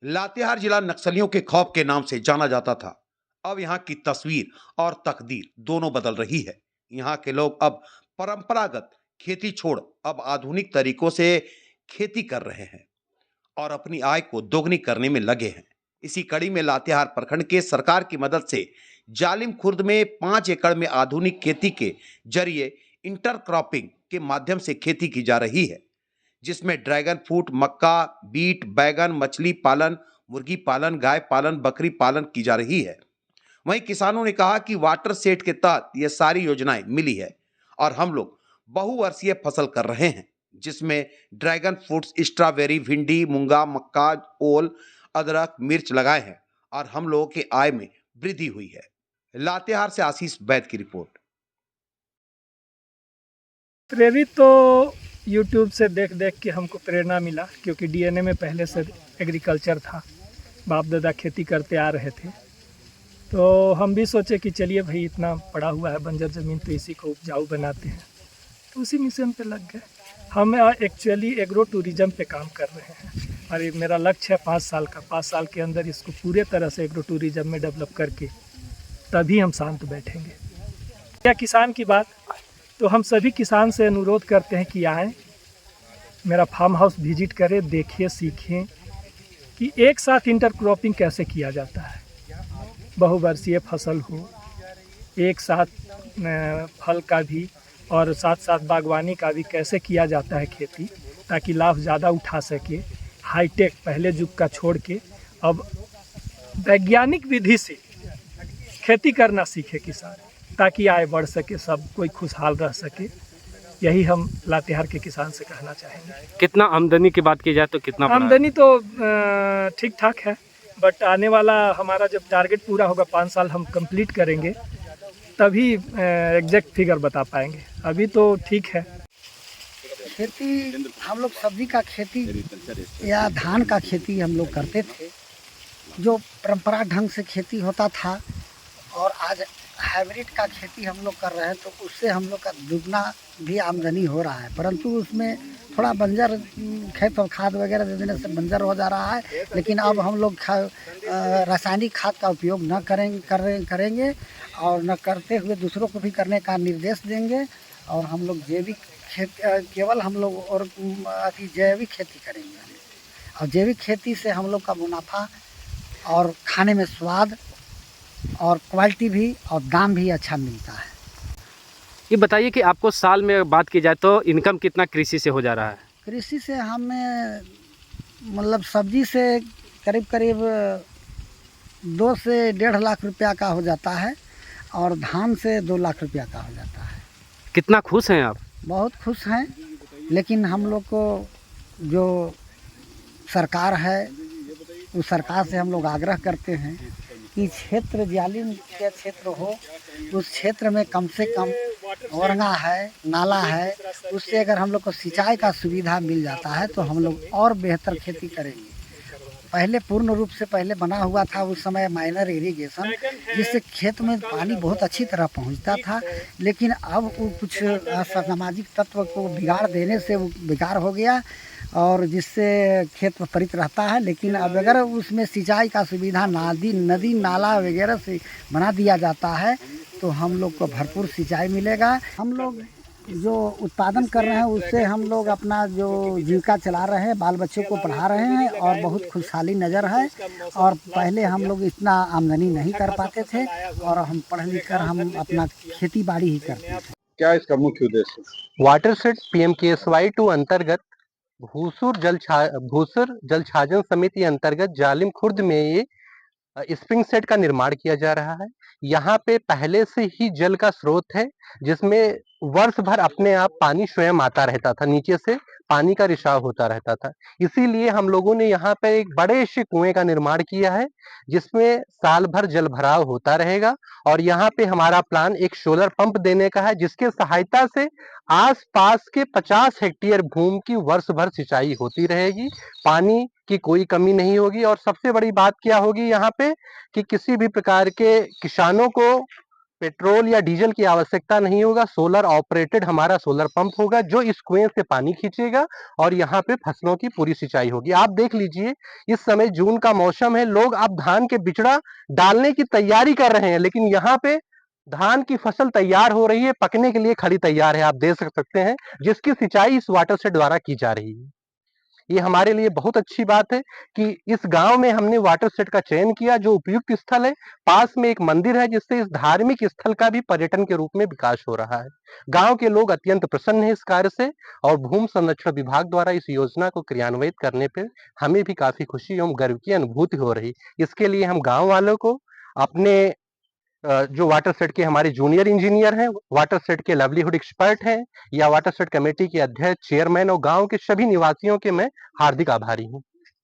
लातेहार जिला नक्सलियों के खौफ के नाम से जाना जाता था। अब यहाँ की तस्वीर और तकदीर दोनों बदल रही है। यहाँ के लोग अब परंपरागत खेती छोड़ अब आधुनिक तरीकों से खेती कर रहे हैं और अपनी आय को दोगुनी करने में लगे हैं। इसी कड़ी में लातेहार प्रखंड के सरकार की मदद से जालिम खुर्द में 5 एकड़ में आधुनिक खेती के जरिए इंटरक्रॉपिंग के माध्यम से खेती की जा रही है, जिसमें ड्रैगन फ्रूट, मक्का, बीट, बैगन, मछली पालन, मुर्गी पालन, गाय पालन, बकरी पालन की जा रही है। वहीं किसानों ने कहा कि वाटर सेट के तहत ये सारी योजनाएं मिली है और हम लोग बहुवर्षीय फसल कर रहे हैं, जिसमें ड्रैगन फ्रूट्स, स्ट्रॉबेरी, भिंडी, मूंगा, मक्का, ओल, अदरक, मिर्च लगाए हैं और हम लोगों के आय में वृद्धि हुई है। लातेहार से आशीष वैद की रिपोर्ट। प्रेरित तो यूट्यूब से देख देख के हमको प्रेरणा मिला, क्योंकि डीएनए में पहले से एग्रीकल्चर था, बाप दादा खेती करते आ रहे थे। तो हम भी सोचे कि चलिए भाई, इतना पड़ा हुआ है बंजर ज़मीन, तो इसी को उपजाऊ बनाते हैं। तो उसी मिशन पे लग गए। हम एक्चुअली एग्रो टूरिज़म पे काम कर रहे हैं और ये मेरा लक्ष्य है 5 साल का। 5 साल के अंदर इसको पूरे तरह से एग्रो टूरिज़म में डेवलप करके तभी हम शांत बैठेंगे। क्या किसान की बात, तो हम सभी किसान से अनुरोध करते हैं कि आएँ, मेरा फार्म हाउस विजिट करें, देखें, सीखें कि एक साथ इंटरक्रॉपिंग कैसे किया जाता है। बहुवर्षीय फसल हो, एक साथ फल का भी और साथ साथ बागवानी का भी कैसे किया जाता है खेती, ताकि लाभ ज़्यादा उठा सके। हाईटेक पहले युग का छोड़ के अब वैज्ञानिक विधि से खेती करना सीखे किसान, ताकि आय बढ़ सके, सब कोई खुशहाल रह सके। यही हम लातेहार के किसान से कहना चाहेंगे। कितना आमदनी की बात की जाए तो कितना आमदनी तो ठीक ठाक है, बट आने वाला हमारा जब टारगेट पूरा होगा, 5 साल हम कंप्लीट करेंगे, तभी एग्जैक्ट फिगर बता पाएंगे। अभी तो ठीक है। खेती हम लोग सब्जी का खेती या धान का खेती हम लोग करते थे, जो परंपरा ढंग से खेती होता था, और आज हाइब्रिड का खेती हम लोग कर रहे हैं, तो उससे हम लोग का दुगना भी आमदनी हो रहा है। परंतु उसमें थोड़ा बंजर खेत और खाद वगैरह दे देने से बंजर हो जा रहा है। लेकिन अब हम लोग रासायनिक खाद का उपयोग न करेंगे और न करते हुए दूसरों को भी करने का निर्देश देंगे। और हम लोग जैविक केवल हम लोग और जैविक खेती करेंगे। और जैविक खेती से हम लोग का मुनाफा और खाने में स्वाद और क्वालिटी भी और दाम भी अच्छा मिलता है। ये बताइए कि आपको साल में बात की जाए तो इनकम कितना कृषि से हो जा रहा है? कृषि से हमें मतलब सब्जी से करीब करीब 2 से 1.5 लाख रुपया का हो जाता है, और धान से 2 लाख रुपया का हो जाता है। कितना खुश हैं आप? बहुत खुश हैं, लेकिन हम लोग को जो सरकार है, उस सरकार से हम लोग आग्रह करते हैं कि क्षेत्र जालिम के क्षेत्र हो, उस क्षेत्र में कम से कम औरंगा है, नाला है, उससे अगर हम लोग को सिंचाई का सुविधा मिल जाता है तो हम लोग और बेहतर खेती करेंगे। पहले पूर्ण रूप से पहले बना हुआ था उस समय माइनर इरिगेशन, जिससे खेत में पानी बहुत अच्छी तरह पहुंचता था, लेकिन अब वो कुछ सामाजिक तत्व को बिगाड़ देने से वो बेकार हो गया, और जिससे खेत विपरीत रहता है। लेकिन अब अगर उसमें सिंचाई का सुविधा नदी नाला वगैरह से बना दिया जाता है तो हम लोग को भरपूर सिंचाई मिलेगा। हम लोग जो उत्पादन कर रहे हैं उससे हम लोग अपना जो जीविका चला रहे हैं, बाल बच्चों को पढ़ा रहे हैं, और बहुत खुशहाली नज़र है। और पहले हम लोग इतना आमदनी नहीं कर पाते थे, और हम पढ़ लिख कर हम अपना खेती बाड़ी ही करते थे। क्या इसका मुख्य उद्देश्य? वाटरशेड पीएमकेएसवाई 2 अंतर्गत भूसुर जल छाजन समिति अंतर्गत जालिम खुर्द में ये स्प्रिंग सेट का निर्माण किया जा रहा है। यहाँ पे पहले से ही जल का स्रोत है, जिसमें वर्ष भर अपने आप पानी स्वयं आता रहता था, नीचे से पानी का रिसाव होता रहता था। इसीलिए हम लोगों ने यहाँ पे एक बड़े से कुएं का निर्माण किया है, जिसमें साल भर जल भराव होता रहेगा। और यहाँ पे हमारा प्लान एक सोलर पंप देने का है, जिसके सहायता से आसपास के 50 हेक्टेयर भूमि की वर्ष भर सिंचाई होती रहेगी, पानी की कोई कमी नहीं होगी। और सबसे बड़ी बात क्या होगी यहाँ पे कि किसी भी प्रकार के किसानों को पेट्रोल या डीजल की आवश्यकता नहीं होगा। सोलर ऑपरेटेड हमारा सोलर पंप होगा जो इस कुएं से पानी खींचेगा और यहाँ पे फसलों की पूरी सिंचाई होगी। आप देख लीजिए, इस समय जून का मौसम है, लोग अब धान के बिचड़ा डालने की तैयारी कर रहे हैं, लेकिन यहाँ पे धान की फसल तैयार हो रही है, पकने के लिए खड़ी तैयार है। आप देख सकते हैं, जिसकी सिंचाई इस वाटर से द्वारा की जा रही है। ये हमारे लिए बहुत अच्छी बात है कि इस गांव में हमने वाटर सेट का चयन किया, जो उपयुक्त स्थल है। पास में एक मंदिर है, जिससे इस धार्मिक स्थल का भी पर्यटन के रूप में विकास हो रहा है। गांव के लोग अत्यंत प्रसन्न हैं इस कार्य से, और भूमि संरक्षण विभाग द्वारा इस योजना को क्रियान्वित करने पर हमें भी काफी खुशी एवं गर्व की अनुभूति हो रही। इसके लिए हम गांव वालों को, अपने जो वाटर सेट के हमारे जूनियर इंजीनियर हैं, वाटर सेट के लाइवलीहुड एक्सपर्ट हैं, या वाटर सेट कमेटी के अध्यक्ष, चेयरमैन और गांव के सभी निवासियों के मैं हार्दिक आभारी हूं।